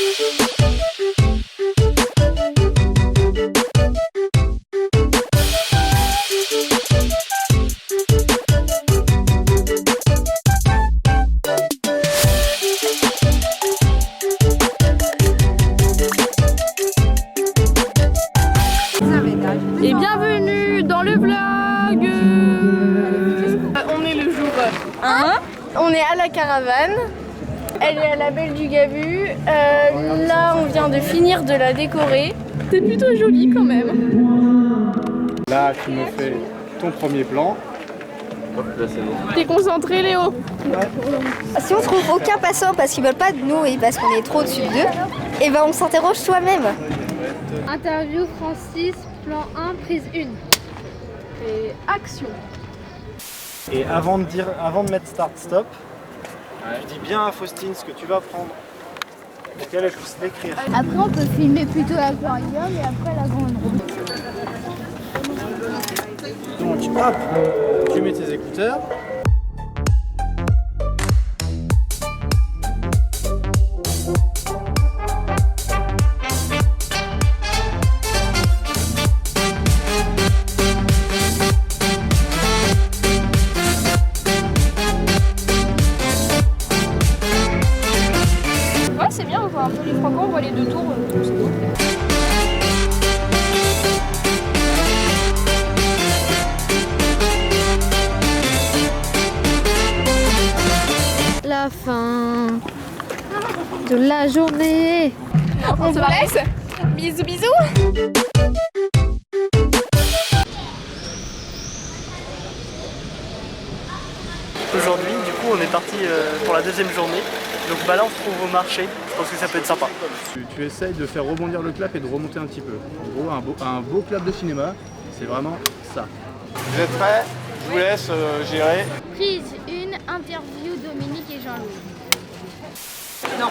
Et bienvenue dans le vlog. On est le jour 1, on est à la caravane, elle est à la Belle du Gavu, là on vient de finir de la décorer. C'est plutôt joli quand même. Là tu me fais ton premier plan. T'es concentré Léo? Si on trouve aucun passant parce qu'ils veulent pas de nous et parce qu'on est trop au-dessus d'eux, et ben on s'interroge soi-même. Interview Francis, plan 1, prise 1. Et action. Et avant de mettre start stop, je dis bien à Faustine ce que tu vas prendre. Pour qu'elle puisse l'écrire. Après on peut filmer plutôt l'aquarium et après la grande roue. Donc hop, tu mets tes écouteurs. Ouais c'est bien, on voit un peu les trois camps, on voit les deux tours, c'est beau. La fin de la journée. On se laisse. Bisous bisous. Aujourd'hui, du coup, on est parti pour la deuxième journée. Donc bah là, on se trouve au marché. Je pense que ça peut être sympa. Tu essayes de faire rebondir le clap et de remonter un petit peu. En gros, un beau clap de cinéma, c'est vraiment ça. Vous êtes prêts? Je vous laisse gérer. Prise 1, interview Dominique et Jean-Louis. Non.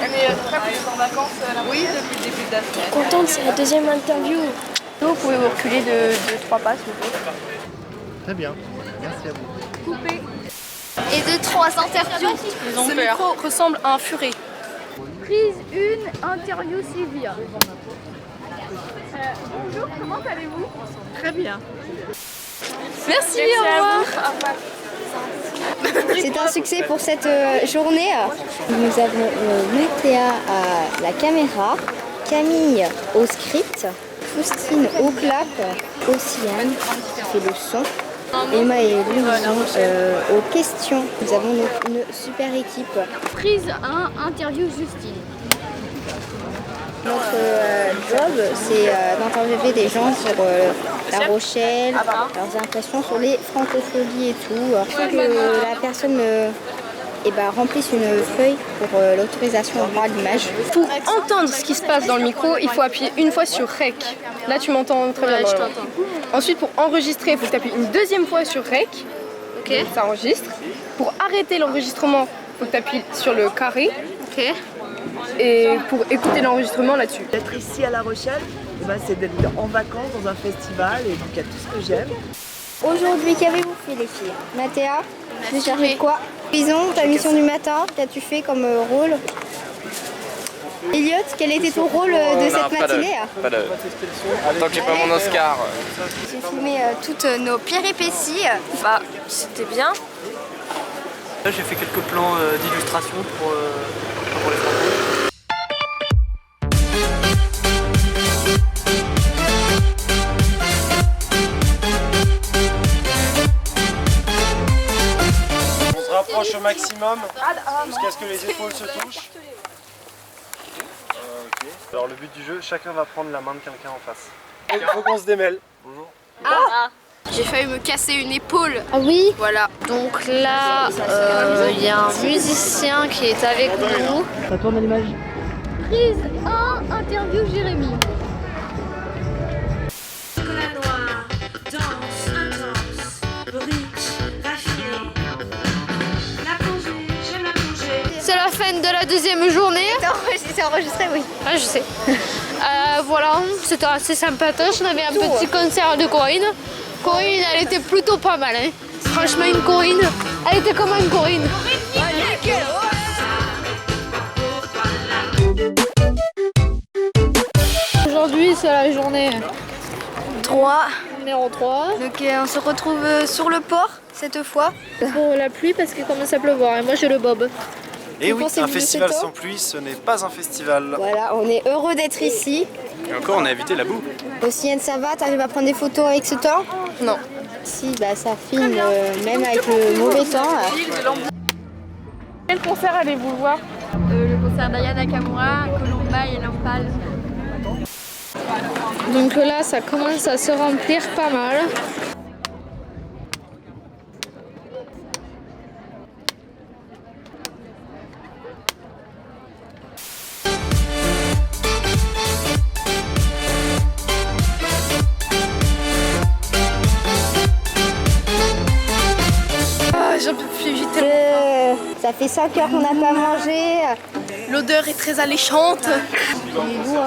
Elle est prête pour être en vacances oui, depuis le début de la semaine. Contente, c'est la deuxième interview. Vous pouvez vous reculer de 3 pas s'il vous plaît. Très bien, merci à vous. Coupé. Et de 3 interviews. Ce micro ressemble à un furet. Prise 1, interview Sylvia. Bonjour, comment allez-vous? Très bien. Merci, au revoir. C'est un succès pour cette journée. Nous avons Mathéa à la caméra, Camille au script, Faustine au clap, Océane qui fait le son, Emma et Louison aux questions. Nous avons donc une super équipe. Prise 1, interview Justine. Notre job, c'est d'interviewer des gens sur La Rochelle, leurs impressions sur les francopholies et tout. Il faut que la personne remplisse une feuille pour l'autorisation au droit à l'image. Pour entendre ce qui se passe dans le micro, il faut appuyer une fois sur REC. Là, tu m'entends très bien. Je t'entends. Ensuite, pour enregistrer, il faut que tu appuies une deuxième fois sur REC. Ok. Ça enregistre. Pour arrêter l'enregistrement, il faut que tu appuies sur le carré. Ok. Et pour écouter l'enregistrement là-dessus. D'être ici à La Rochelle, c'est d'être en vacances dans un festival et donc il y a tout ce que j'aime. Aujourd'hui, qu'avez-vous fait les filles? Mathéa, tu as chargé de quoi? Bison, ta mission du matin, qu'as-tu fait comme rôle? Elliot, quel était ton rôle de cette matinée? Tant que j'ai pas mon Oscar. J'ai filmé toutes nos péripéties. Bah, c'était bien. Là, j'ai fait quelques plans d'illustration pour les enfants. On se rapproche au maximum jusqu'à ce que les épaules se touchent. Ok. Alors le but du jeu, chacun va prendre la main de quelqu'un en face. Il faut qu'on se démêle. Bonjour. J'ai failli me casser une épaule. Ah oui. Voilà. Donc là, il y a un musicien qui est avec nous. Ça tourne à l'image. Prise 1, interview Jérémy. Chocolat noir, danse, intense, riche, raffiné. La plongée, j'aime la plongée. C'est la fin de la deuxième journée. C'est enregistré, oui. Ah, je sais. Voilà, c'était assez sympatoche. On avait un petit concert de Corinne. Corinne, elle était plutôt pas mal. Hein. Franchement, une Corinne. Elle était comment une Corinne? Aujourd'hui c'est la journée 3. numéro 3. Donc on se retrouve sur le port cette fois. Pour la pluie parce qu'il commence à pleuvoir et moi j'ai le bob. Et oui, pensez-vous un de festival ce temps sans pluie, ce n'est pas un festival. Voilà, on est heureux d'être ici. Et encore, on a évité la boue. Océane, ça va? T'arrives à prendre des photos avec ce temps? Non. Si, bah ça filme même avec le mauvais temps. Quel concert allez-vous voir? Le concert d'Aya Nakamura, Columba et Lampal. Donc là ça commence à se remplir pas mal. J'en peux plus, j'ai tellement Ça fait 5 heures qu'on n'a pas mangé. L'odeur est très alléchante. Les vous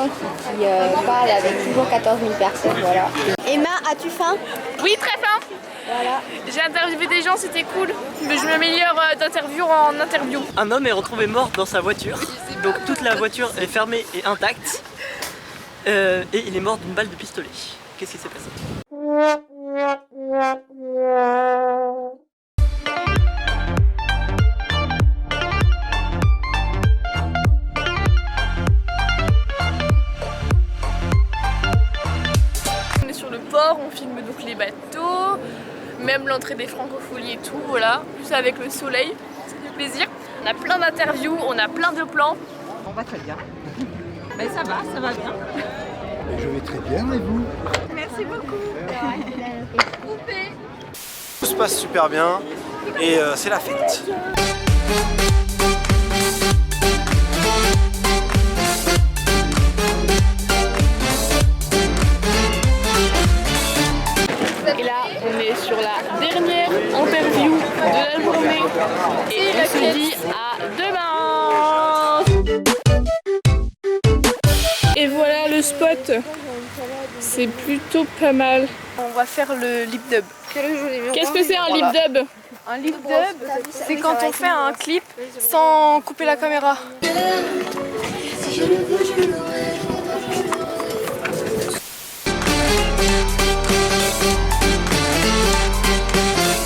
qui parlent avec toujours 14 000 personnes. Voilà. Emma, as-tu faim? Oui, très faim. Voilà. J'ai interviewé des gens, c'était cool. Mais je m'améliore d'interview en interview. Un homme est retrouvé mort dans sa voiture. Donc toute la voiture est fermée et intacte. Et il est mort d'une balle de pistolet. Qu'est-ce qui s'est passé? On est sur le port, on filme donc les bateaux, même l'entrée des francopholies et tout, voilà. Plus avec le soleil, ça fait plaisir. On a plein d'interviews, on a plein de plans. On va très bien. Ben ça va bien. Je vais très bien et vous? Merci beaucoup. Tout se passe super bien et c'est la fête. Et là, on est sur la dernière interview de la journée. Et on se dit à demain. Et voilà le spot. C'est plutôt pas mal. On va faire le lip dub. Qu'est-ce que c'est un lip dub? Un lip dub, c'est quand on fait un clip sans couper la caméra.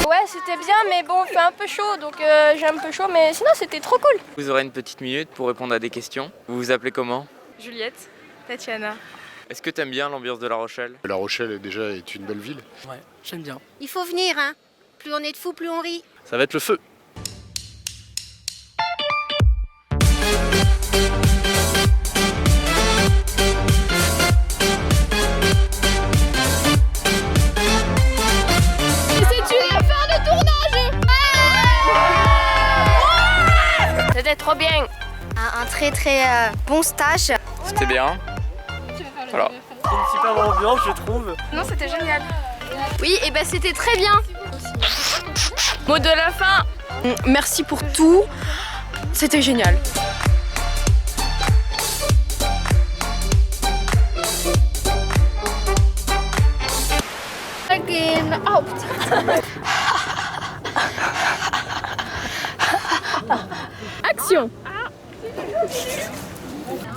Ouais, c'était bien, mais bon, il fait un peu chaud, donc j'ai un peu chaud, mais sinon c'était trop cool. Vous aurez une petite minute pour répondre à des questions. Vous vous appelez comment? Juliette, Tatiana. Est-ce que t'aimes bien l'ambiance de La Rochelle? La Rochelle est une belle ville. Ouais, j'aime bien. Il faut venir, hein. Plus on est de fous, plus on rit. Ça va être le feu. C'était trop bien. Un très bon stage. C'était bien. Voilà. C'est une super ambiance, je trouve. Non, c'était génial. Oui, et ben c'était très bien. Mot de la fin. Merci pour tout. C'était génial. Again. Oh putain. Action.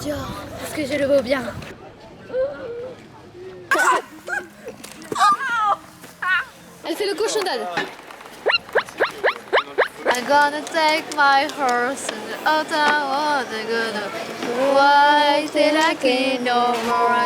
Dior, parce que je le vaux bien. Elle fait le cochon d'âne. I'm gonna take my horse and the other one, I'm gonna ride till I can no more.